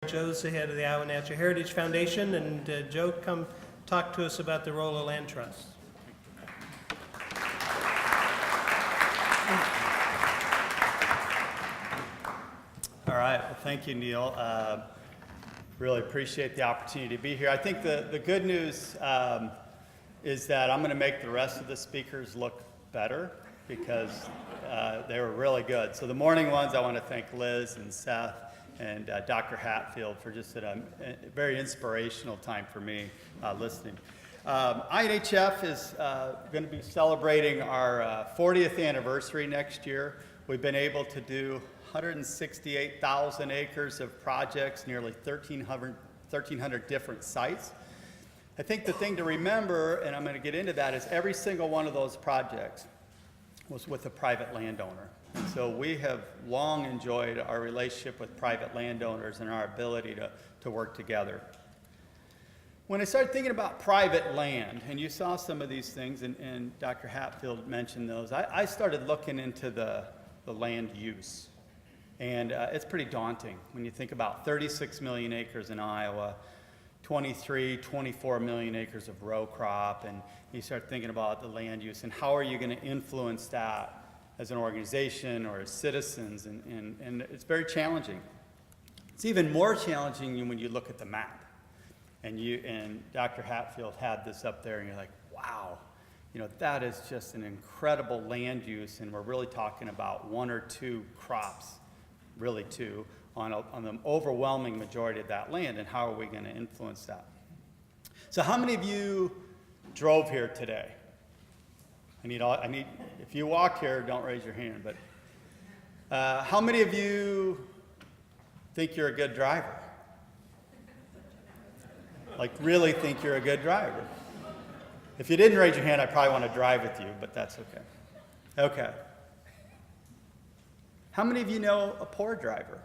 Joe's the head of the Iowa Natural Heritage Foundation, and Joe, come talk to us about the role of land trusts. All right, well, thank you, Neil. Really appreciate the opportunity to be here. I think the good news is that I'm going to make the rest of the speakers look better because they were really good. So the morning ones, I want to thank Liz and Seth and Dr. Hatfield for just a very inspirational time for me listening. INHF is going to be celebrating our 40th anniversary next year. We've been able to do 168,000 acres of projects, nearly 1,300 different sites. I think the thing to remember, and I'm going to get into that, is every single one of those projects was with a private landowner. And so we have long enjoyed our relationship with private landowners and our ability to work together. When I started thinking about private land, and you saw some of these things, and Dr. Hatfield mentioned those, I started looking into the land use. And it's pretty daunting when you think about 36 million acres in Iowa, 24 million acres of row crop, and you start thinking about the land use and how are you going to influence that as an organization or as citizens, and it's very challenging. It's even more challenging when you look at the map. And Dr. Hatfield had this up there, and you're like, wow, that is just an incredible land use, and we're really talking about one or two crops, really two, on the overwhelming majority of that land, and how are we going to influence that? So how many of you drove here today? I need, if you walk here, don't raise your hand, but how many of you think you're a good driver? Like, really think you're a good driver? If you didn't raise your hand, I probably want to drive with you, but that's okay. Okay. How many of you know a poor driver?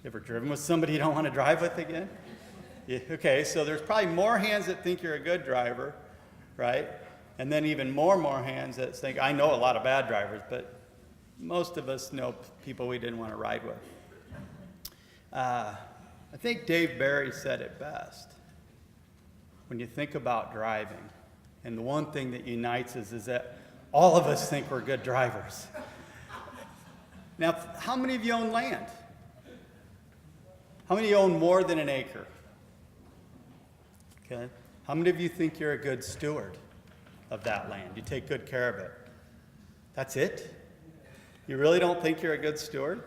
Ever driven with somebody you don't want to drive with again? Yeah, okay, so there's probably more hands that think you're a good driver, right? And then even more hands that think, I know a lot of bad drivers, but most of us know people we didn't want to ride with. I think Dave Barry said it best. When you think about driving, and the one thing that unites us is that all of us think we're good drivers. Now, how many of you own land? How many of you own more than an acre? Okay. How many of you think you're a good steward of that land? You take good care of it. That's it? You really don't think you're a good steward?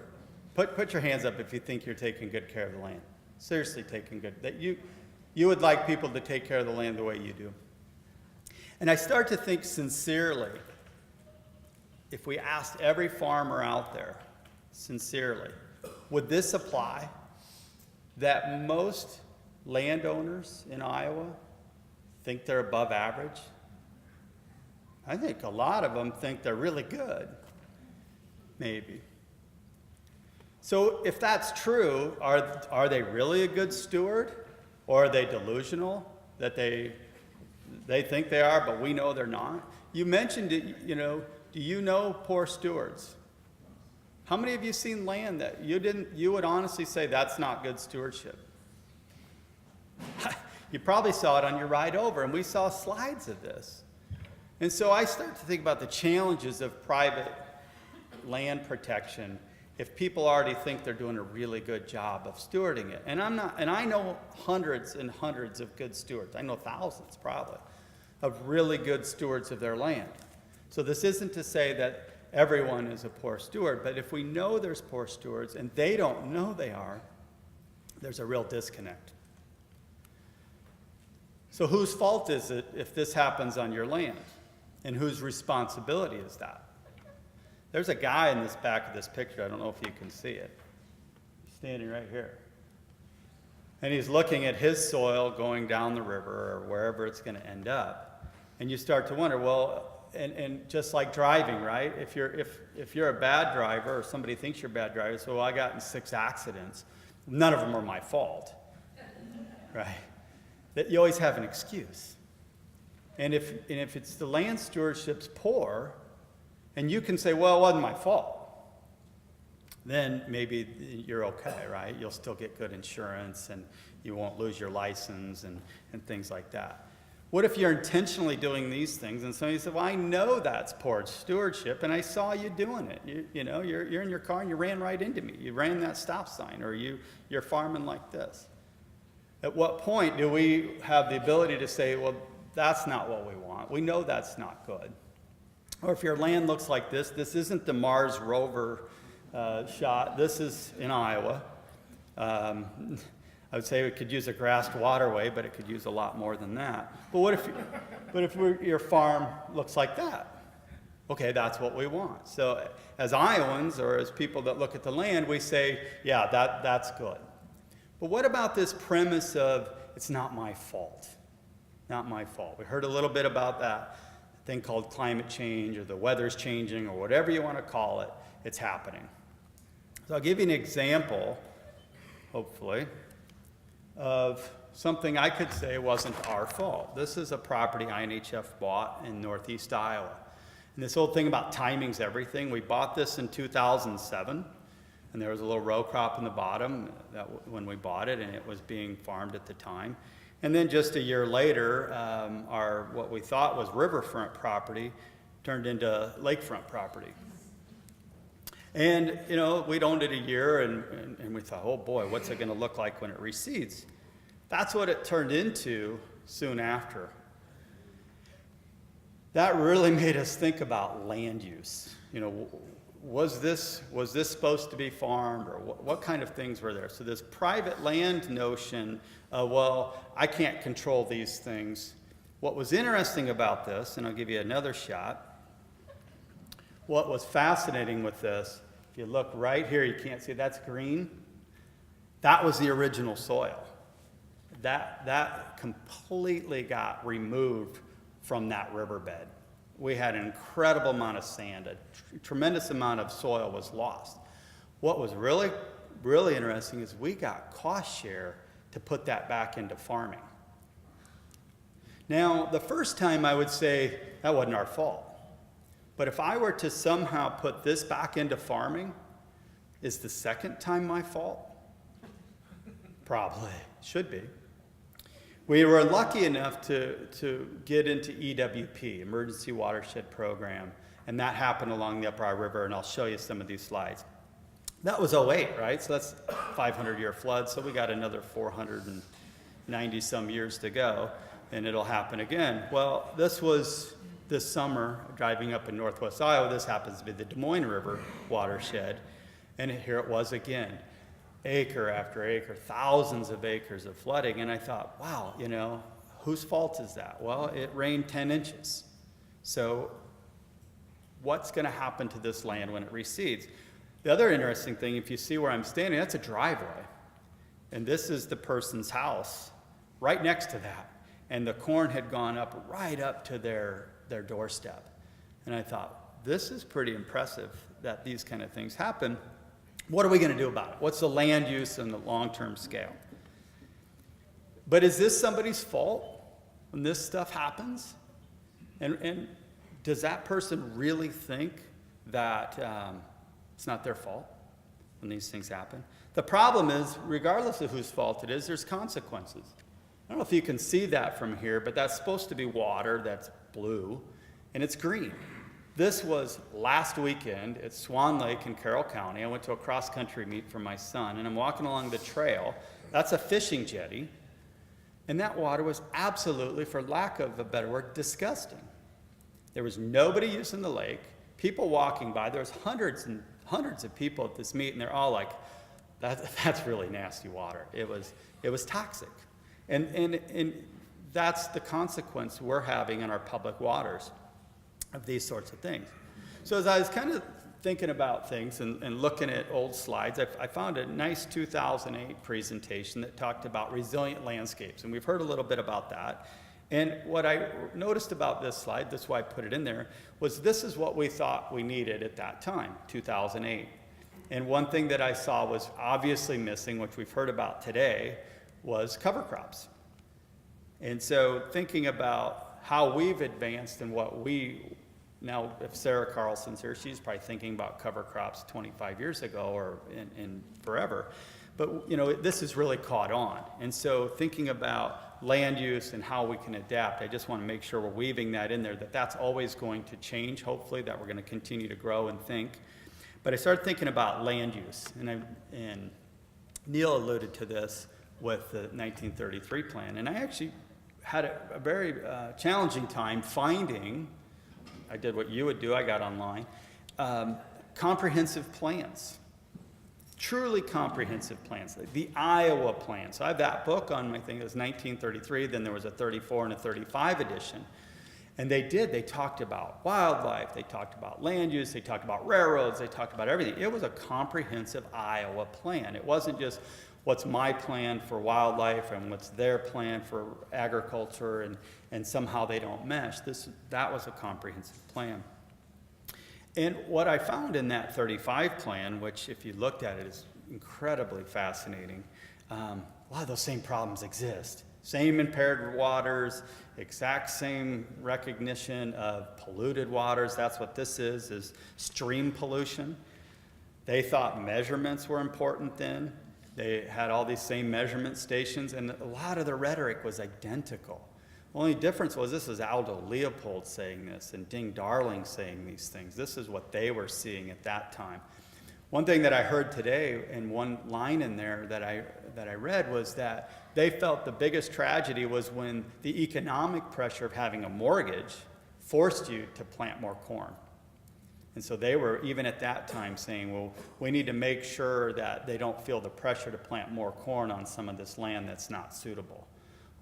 Put your hands up if you think you're taking good care of the land. Seriously taking good, that you would like people to take care of the land the way you do. And I start to think sincerely, if we asked every farmer out there, sincerely, would this apply? That most landowners in Iowa think they're above average? I think a lot of them think they're really good, maybe. So if that's true, are they really a good steward? Or are they delusional that they think they are, but we know they're not? You mentioned it, do you know poor stewards? How many of you seen land that you would honestly say that's not good stewardship? You probably saw it on your ride over, and we saw slides of this. And so I start to think about the challenges of private land protection if people already think they're doing a really good job of stewarding it. And I know hundreds and hundreds of good stewards. I know thousands probably of really good stewards of their land. So this isn't to say that everyone is a poor steward, but if we know there's poor stewards and they don't know they are, there's a real disconnect. So whose fault is it if this happens on your land? And whose responsibility is that? There's a guy in this back of this picture, I don't know if you can see it. He's standing right here. And he's looking at his soil going down the river or wherever it's going to end up. And you start to wonder, well, and just like driving, right? If you're a bad driver or somebody thinks you're a bad driver, so I got in 6 accidents, none of them are my fault, right? That you always have an excuse. And if it's the land stewardship's poor, and you can say, well, it wasn't my fault. then maybe you're okay, right? You'll still get good insurance and you won't lose your license and things like that. What if you're intentionally doing these things and somebody said, well, I know that's poor stewardship and I saw you doing it. You're in your car and you ran right into me. You ran that stop sign, or you're farming like this. At what point do we have the ability to say, well, that's not what we want. We know that's not good. Or if your land looks like this isn't the Mars rover shot. This is in Iowa. I would say we could use a grassed waterway, but it could use a lot more than that. But what if your farm looks like that? Okay, that's what we want. So as Iowans, or as people that look at the land, we say, yeah, that's good. But what about this premise of, it's not my fault? Not my fault. We heard a little bit about that thing called climate change, or the weather's changing, or whatever you want to call it. It's happening. So I'll give you an example, hopefully, of something I could say wasn't our fault. This is a property INHF bought in northeast Iowa. And this whole thing about timing's everything. We bought this in 2007, and there was a little row crop in the bottom when we bought it, and it was being farmed at the time. And then just a year later, our what we thought was riverfront property turned into lakefront property. And, we'd owned it a year, and we thought, oh boy, what's it going to look like when it recedes? That's what it turned into soon after. That really made us think about land use. Was this supposed to be farmed, or what kind of things were there? So this private land notion, well, I can't control these things. What was interesting about this, and I'll give you another shot, what was fascinating with this, if you look right here, you can't see, that's green. That was the original soil. That completely got removed from that riverbed. We had an incredible amount of sand, a tremendous amount of soil was lost. What was really, really interesting is we got cost share to put that back into farming. Now, the first time I would say that wasn't our fault. But if I were to somehow put this back into farming, is the second time my fault? Probably. Should be. We were lucky enough to get into EWP, Emergency Watershed Program, and that happened along the Upper Iowa River, and I'll show you some of these slides. That was 08, right? So that's 500-year flood, so we got another 490-some years to go, and it'll happen again. Well, this was this summer, driving up in northwest Iowa. This happens to be the Des Moines River watershed, and here it was again. Acre after acre, thousands of acres of flooding. And I thought, wow, whose fault is that? Well, it rained 10 inches. So what's going to happen to this land when it recedes? The other interesting thing, if you see where I'm standing, that's a driveway. And this is the person's house right next to that. And the corn had gone up right up to their doorstep. And I thought, this is pretty impressive that these kind of things happen. What are we going to do about it? What's the land use on the long-term scale? But is this somebody's fault when this stuff happens? And does that person really think that it's not their fault when these things happen? The problem is, regardless of whose fault it is, there's consequences. I don't know if you can see that from here, but that's supposed to be water that's blue, and it's green. This was last weekend at Swan Lake in Carroll County. I went to a cross-country meet for my son, and I'm walking along the trail. That's a fishing jetty, and that water was absolutely, for lack of a better word, disgusting. There was nobody using the lake, people walking by. There was hundreds and hundreds of people at this meet, and they're all like, that's really nasty water. It was toxic. And that's the consequence we're having in our public waters of these sorts of things. So as I was kind of thinking about things and looking at old slides, I found a nice 2008 presentation that talked about resilient landscapes, and we've heard a little bit about that. And what I noticed about this slide, that's why I put it in there, was this is what we thought we needed at that time, 2008. And one thing that I saw was obviously missing, which we've heard about today, was cover crops. And so thinking about how we've advanced and what we now, if Sarah Carlson's here, she's probably thinking about cover crops 25 years ago or in forever. But, you know, this has really caught on. And so thinking about land use and how we can adapt, I just want to make sure we're weaving that in there, that that's always going to change, hopefully, that we're going to continue to grow and think. But I started thinking about land use, and Neil alluded to this with the 1933 plan. And I actually had a very challenging time finding, I did what you would do, I got online, comprehensive plans. Truly comprehensive plans, like the Iowa plan. So I have that book on my thing. It was 1933, then there was a 34 and a 35 edition. And they talked about wildlife, they talked about land use, they talked about railroads, they talked about everything. It was a comprehensive Iowa plan. It wasn't just what's my plan for wildlife and what's their plan for agriculture, and somehow they don't mesh. That was a comprehensive plan. And what I found in that 35 plan, which if you looked at it is incredibly fascinating, a lot of those same problems exist. Same impaired waters, exact same recognition of polluted waters. That's what this is stream pollution. They thought measurements were important then. They had all these same measurement stations, and a lot of the rhetoric was identical. The only difference was this is Aldo Leopold saying this and Ding Darling saying these things. This is what they were seeing at that time. One thing that I heard today, and one line in there that I read, was that they felt the biggest tragedy was when the economic pressure of having a mortgage forced you to plant more corn. And so they were, even at that time, saying, well, we need to make sure that they don't feel the pressure to plant more corn on some of this land that's not suitable.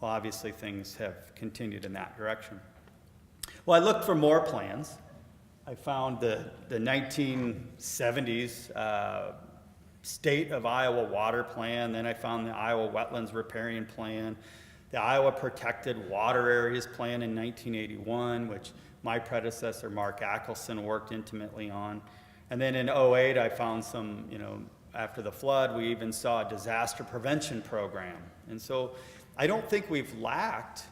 Well, obviously things have continued in that direction. Well, I looked for more plans. I found the 1970s State of Iowa Water Plan. Then I found the Iowa Wetlands Riparian Plan, the Iowa Protected Water Areas Plan in 1981, which my predecessor, Mark Ackelson, worked intimately on. And then in 08, I found some, after the flood, we even saw a disaster prevention program. And so I don't think we've lacked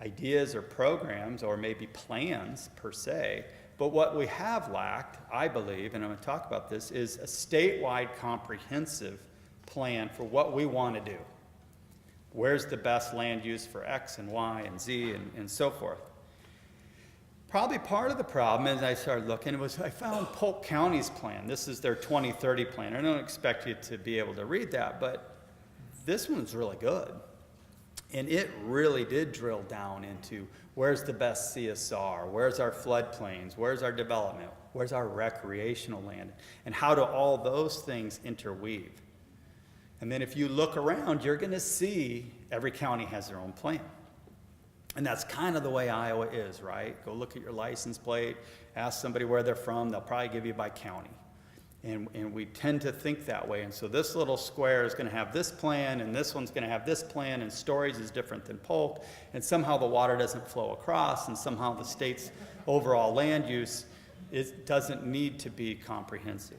ideas or programs or maybe plans per se, but what we have lacked, I believe, and I'm going to talk about this, is a statewide comprehensive plan for what we want to do. Where's the best land use for X and Y and Z and so forth. Probably part of the problem, as I started looking, was I found Polk County's plan. This is their 2030 plan. I don't expect you to be able to read that, but this one's really good. And it really did drill down into where's the best CSR, where's our floodplains, where's our development, where's our recreational land, and how do all those things interweave. And then if you look around, you're going to see every county has their own plan. And that's kind of the way Iowa is, right? Go look at your license plate, ask somebody where they're from, they'll probably give you by county. And we tend to think that way. And so this little square is going to have this plan, and this one's going to have this plan, and Stories is different than Polk, and somehow the water doesn't flow across, and somehow the state's overall land use doesn't need to be comprehensive.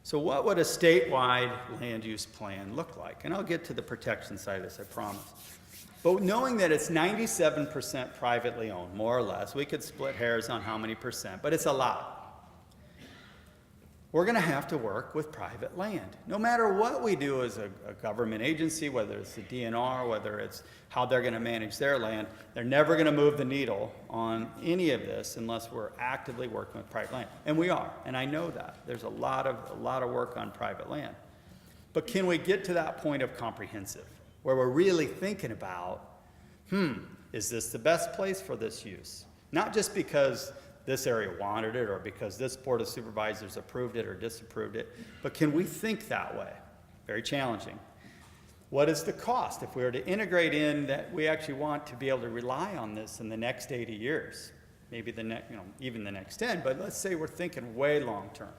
So what would a statewide land use plan look like? And I'll get to the protection side of this, I promise. But knowing that it's 97% privately owned, more or less, we could split hairs on how many percent, but it's a lot. We're going to have to work with private land. No matter what we do as a government agency, whether it's the DNR, whether it's how they're going to manage their land, they're never going to move the needle on any of this unless we're actively working with private land. And we are, and I know that. There's a lot of work on private land. But can we get to that point of comprehensive, where we're really thinking about, is this the best place for this use? Not just because this area wanted it or because this board of supervisors approved it or disapproved it, but can we think that way? Very challenging. What is the cost if we were to integrate in that we actually want to be able to rely on this in the next 80 years? Maybe the next, even the next 10, but let's say we're thinking way long term.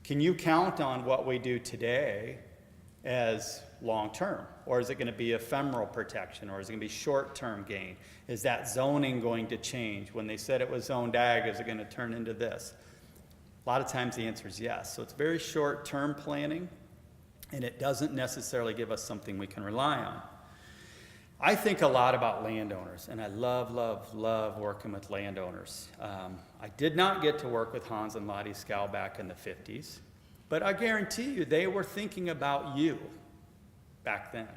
Can you count on what we do today as long term? Or is it going to be ephemeral protection? Or is it going to be short term gain? Is that zoning going to change? When they said it was zoned ag, is it going to turn into this? A lot of times the answer is yes. So it's very short term planning, and it doesn't necessarily give us something we can rely on. I think a lot about landowners, and I love, love, love working with landowners. I did not get to work with Hans and Lottie Scow back in the 50s, but I guarantee you they were thinking about you back then.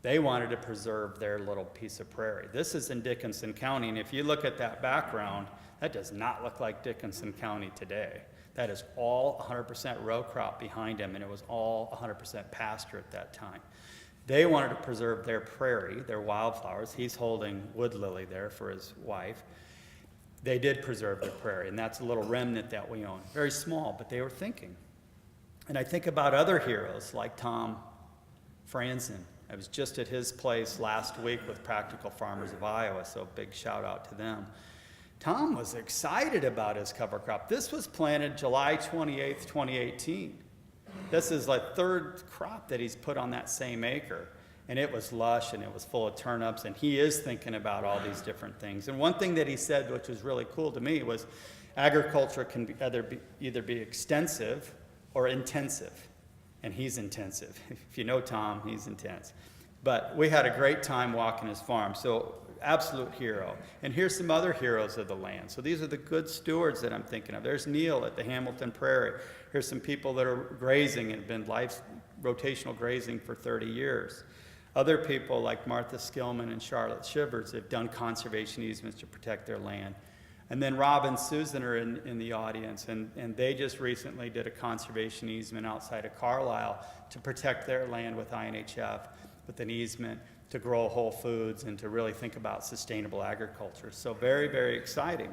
They wanted to preserve their little piece of prairie. This is in Dickinson County, and if you look at that background, that does not look like Dickinson County today. That is all 100% row crop behind him, and it was all 100% pasture at that time. They wanted to preserve their prairie, their wildflowers. He's holding wood lily there for his wife. They did preserve their prairie, and that's a little remnant that we own. Very small, but they were thinking. And I think about other heroes like Tom Franzen. I was just at his place last week with Practical Farmers of Iowa, so big shout out to them. Tom was excited about his cover crop. This was planted July 28th, 2018. This is like third crop that he's put on that same acre. And it was lush and it was full of turnips, and he is thinking about all these different things. And one thing that he said, which was really cool to me, was agriculture can either be extensive or intensive. And he's intensive. If you know Tom, he's intense. But we had a great time walking his farm. So absolute hero. And here's some other heroes of the land. So these are the good stewards that I'm thinking of. There's Neil at the Hamilton Prairie. Here's some people that are grazing and have been rotational grazing for 30 years. Other people like Martha Skillman and Charlotte Shivers have done conservation easements to protect their land. And then Rob and Susan are in the audience, and they just recently did a conservation easement outside of Carlisle to protect their land with INHF, with an easement to grow whole foods and to really think about sustainable agriculture. So very, very exciting.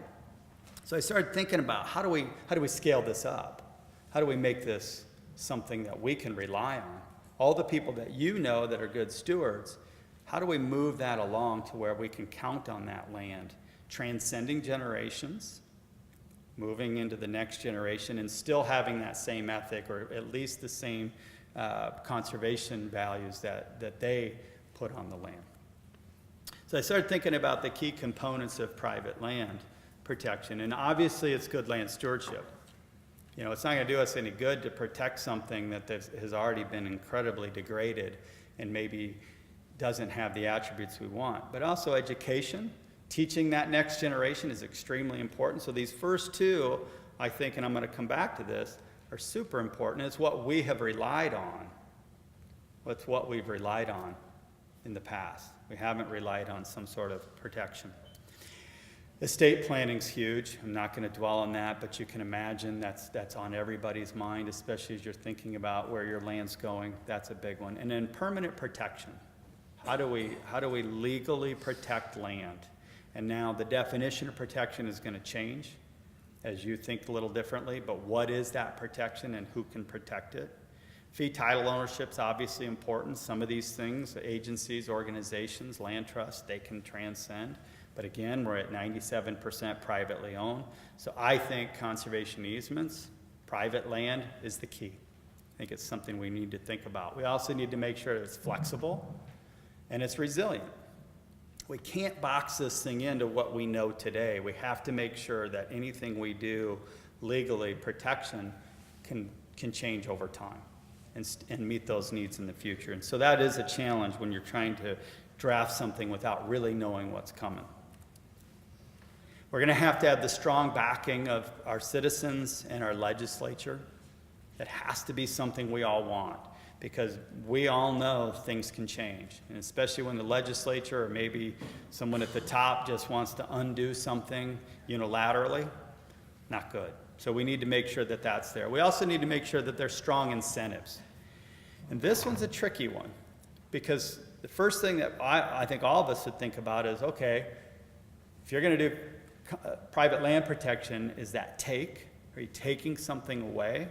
So I started thinking about how do we scale this up? How do we make this something that we can rely on? All the people that you know that are good stewards, how do we move that along to where we can count on that land, transcending generations, moving into the next generation, and still having that same ethic, or at least the same conservation values that they put on the land. So I started thinking about the key components of private land protection, and obviously it's good land stewardship. You know, it's not going to do us any good to protect something that has already been incredibly degraded and maybe doesn't have the attributes we want. But also education, teaching that next generation is extremely important. So these first two, I think, and I'm going to come back to this, are super important. It's what we have relied on. It's what we've relied on in the past. We haven't relied on some sort of protection. Estate planning's huge. I'm not going to dwell on that, but you can imagine that's on everybody's mind, especially as you're thinking about where your land's going. That's a big one. And then permanent protection. How do we legally protect land? And now the definition of protection is going to change as you think a little differently, but what is that protection and who can protect it? Fee title ownership's obviously important. Some of these things, agencies, organizations, land trusts, they can transcend. But again, we're at 97% privately owned. So I think conservation easements, private land is the key. I think it's something we need to think about. We also need to make sure that it's flexible and it's resilient. We can't box this thing into what we know today. We have to make sure that anything we do legally, protection can change over time and meet those needs in the future. And so that is a challenge when you're trying to draft something without really knowing what's coming. We're going to have the strong backing of our citizens and our legislature. It has to be something we all want, because we all know things can change, and especially when the legislature or maybe someone at the top just wants to undo something unilaterally, not good. So we need to make sure that that's there. We also need to make sure that there's strong incentives. And this one's a tricky one, because the first thing that I think all of us would think about is, okay, if you're going to do private land protection, is that take? Are you taking something away?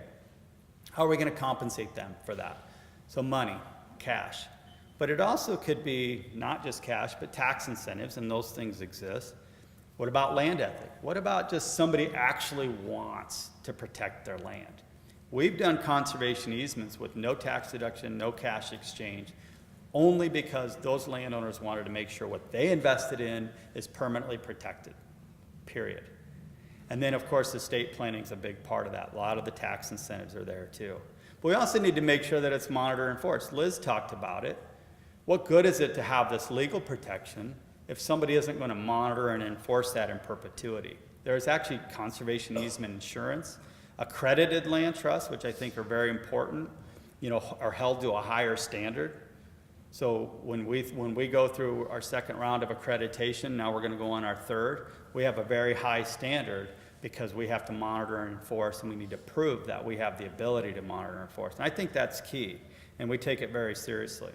How are we going to compensate them for that? So money, cash. But it also could be not just cash, but tax incentives, and those things exist. What about land ethic? What about just somebody actually wants to protect their land? We've done conservation easements with no tax deduction, no cash exchange, only because those landowners wanted to make sure what they invested in is permanently protected, period. And then, of course, estate planning is a big part of that. A lot of the tax incentives are there, too. But we also need to make sure that it's monitored and enforced. Liz talked about it. what good is it to have this legal protection if somebody isn't going to monitor and enforce that in perpetuity? There's actually conservation easement insurance, accredited land trusts, which I think are very important, are held to a higher standard. So when we go through our second round of accreditation, now we're going to go on our third, we have a very high standard because we have to monitor and enforce, and we need to prove that we have the ability to monitor and enforce. And I think that's key, and we take it very seriously.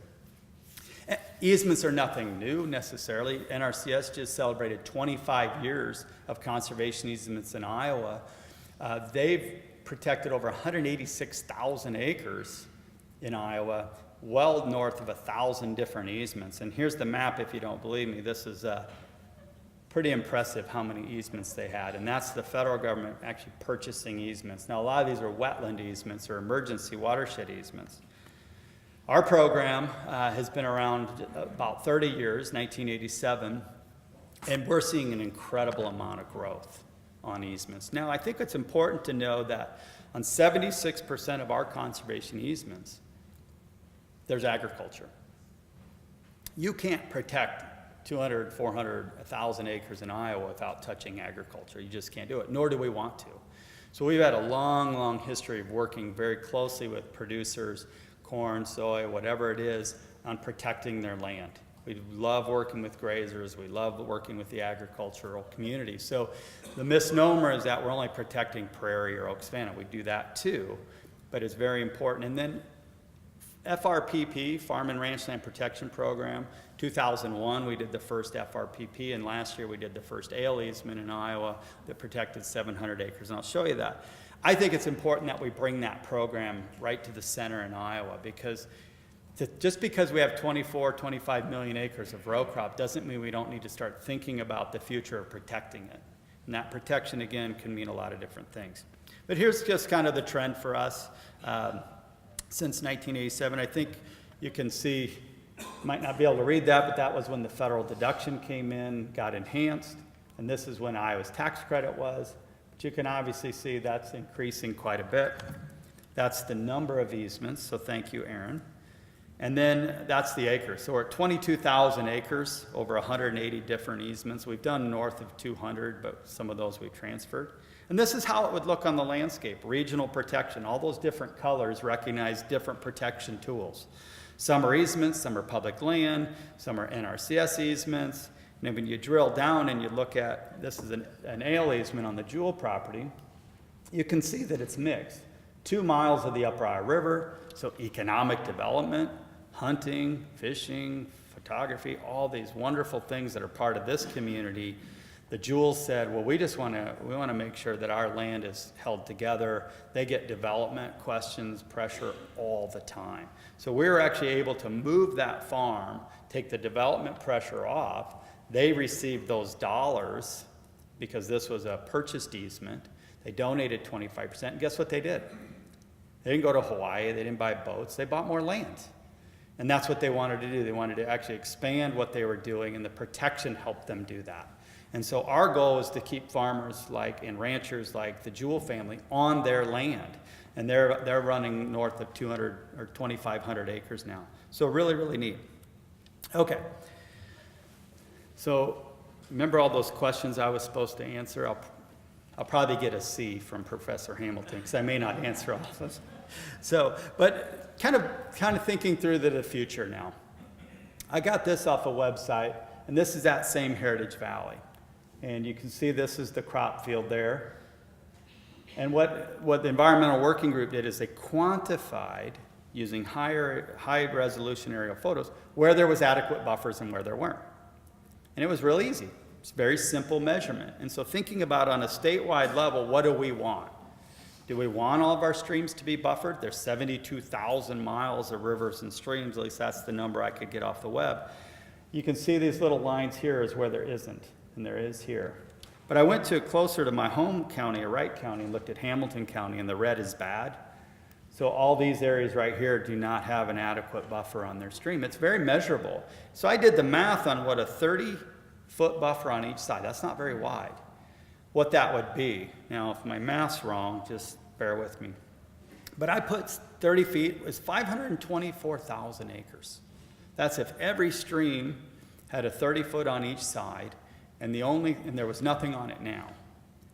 Easements are nothing new necessarily. NRCS just celebrated 25 years of conservation easements in Iowa. They've protected over 186,000 acres in Iowa, well north of 1,000 different easements. And here's the map if you don't believe me. This is pretty impressive how many easements they had. And that's the federal government actually purchasing easements. Now, a lot of these are wetland easements or emergency watershed easements. Our program has been around about 30 years, 1987, and we're seeing an incredible amount of growth on easements. Now, I think it's important to know that on 76% of our conservation easements, there's agriculture. You can't protect 200, 400, 1,000 acres in Iowa without touching agriculture. You just can't do it, nor do we want to. So we've had a long, long history of working very closely with producers, corn, soy, whatever it is, on protecting their land. We love working with grazers. We love working with the agricultural community. So the misnomer is that we're only protecting prairie or oak savanna. We do that too, but it's very important. And then FRPP, Farm and Ranch Land Protection Program, 2001 we did the first FRPP, and last year we did the first ale easement in Iowa that protected 700 acres, and I'll show you that. I think it's important that we bring that program right to the center in Iowa, because just because we have 24, 25 million acres of row crop doesn't mean we don't need to start thinking about the future of protecting it. And that protection, again, can mean a lot of different things. But here's just kind of the trend for us. Since 1987, I think you can see, might not be able to read that, but that was when the federal deduction came in, got enhanced, and this is when Iowa's tax credit was. But you can obviously see that's increasing quite a bit. That's the number of easements, so thank you, Aaron. And then that's the acres. So we're at 22,000 acres, over 180 different easements. We've done north of 200, but some of those we've transferred. And this is how it would look on the landscape. Regional protection, all those different colors recognize different protection tools. Some are easements, some are public land, some are NRCS easements. And then when you drill down and you look at, this is an ale easement on the Jewel property, you can see that it's mixed. 2 miles of the Upper Iowa River, so economic development, hunting, fishing, photography, all these wonderful things that are part of this community. The Jewel said, well, we want to make sure that our land is held together. They get development questions, pressure all the time. So we were actually able to move that farm, take the development pressure off. They received those dollars because this was a purchased easement. They donated 25%. And guess what they did? They didn't go to Hawaii. They didn't buy boats. They bought more land. And that's what they wanted to do. They wanted to actually expand what they were doing, and the protection helped them do that. And so our goal is to keep farmers and ranchers like the Jewel family on their land. And they're running north of 200 or 2,500 acres now. So really, really neat. Okay. So remember all those questions I was supposed to answer? I'll probably get a C from Professor Hamilton because I may not answer all of them. So, but kind of thinking through the future now. I got this off a website, and this is that same Heritage Valley. And you can see this is the crop field there. And what the Environmental Working Group did is they quantified, using high resolution aerial photos, where there was adequate buffers and where there weren't. And it was real easy. It's a very simple measurement. And so thinking about on a statewide level, what do we want? Do we want all of our streams to be buffered? There's 72,000 miles of rivers and streams, at least that's the number I could get off the web. You can see these little lines here is where there isn't. And there is here. But I went closer to my home county, or Wright County, and looked at Hamilton County, and the red is bad. So all these areas right here do not have an adequate buffer on their stream. It's very measurable. So I did the math on what a 30-foot buffer on each side. That's not very wide. What that would be. Now, if my math's wrong, just bear with me. But I put 30 feet, it was 524,000 acres. That's if every stream had a 30-foot on each side, and there was nothing on it now.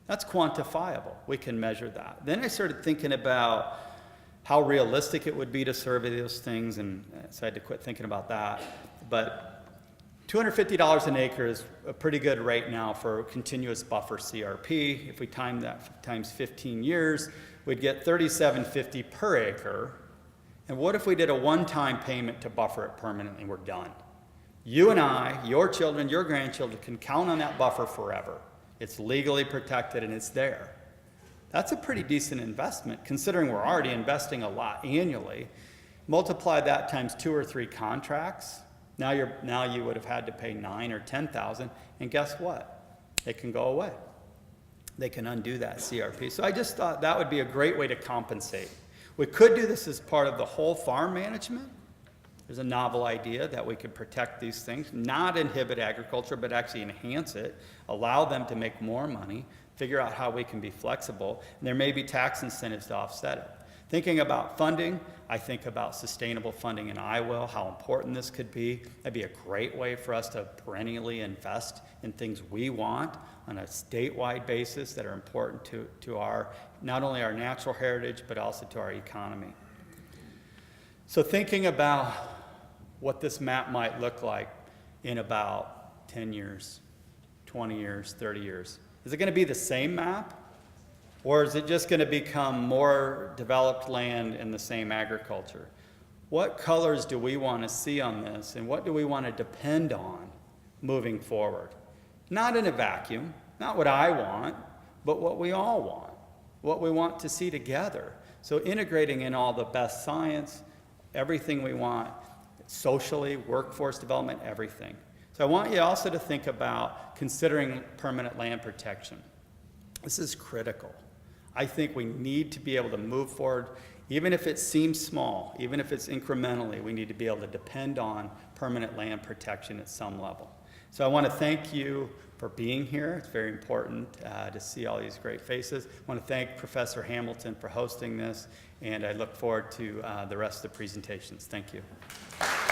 That's quantifiable. We can measure that. Then I started thinking about how realistic it would be to survey those things, and so I had to quit thinking about that. But $250 an acre is a pretty good rate now for continuous buffer CRP. If we time that times 15 years, we'd get $37.50 per acre. And what if we did a one-time payment to buffer it permanently? We're done. You and I, your children, your grandchildren can count on that buffer forever. It's legally protected and it's there. That's a pretty decent investment, considering we're already investing a lot annually. Multiply that times 2 or 3 contracts. Now you would have had to pay $9,000 or $10,000, and guess what? It can go away. They can undo that CRP. So I just thought that would be a great way to compensate. We could do this as part of the whole farm management. There's a novel idea that we could protect these things, not inhibit agriculture, but actually enhance it, allow them to make more money, figure out how we can be flexible, and there may be tax incentives to offset it. Thinking about funding, I think about sustainable funding, and I will, how important this could be. That'd be a great way for us to perennially invest in things we want on a statewide basis that are important to our, not only our natural heritage, but also to our economy. So thinking about what this map might look like in about 10 years, 20 years, 30 years. Is it going to be the same map? Or is it just going to become more developed land and the same agriculture? What colors do we want to see on this, and what do we want to depend on moving forward? Not in a vacuum, not what I want, but what we all want, what we want to see together. So integrating in all the best science, everything we want, socially, workforce development, everything. So I want you also to think about considering permanent land protection. This is critical. I think we need to be able to move forward, even if it seems small, even if it's incrementally, we need to be able to depend on permanent land protection at some level. So I want to thank you for being here. It's very important to see all these great faces. I want to thank Professor Hamilton for hosting this, and I look forward to the rest of the presentations. Thank you.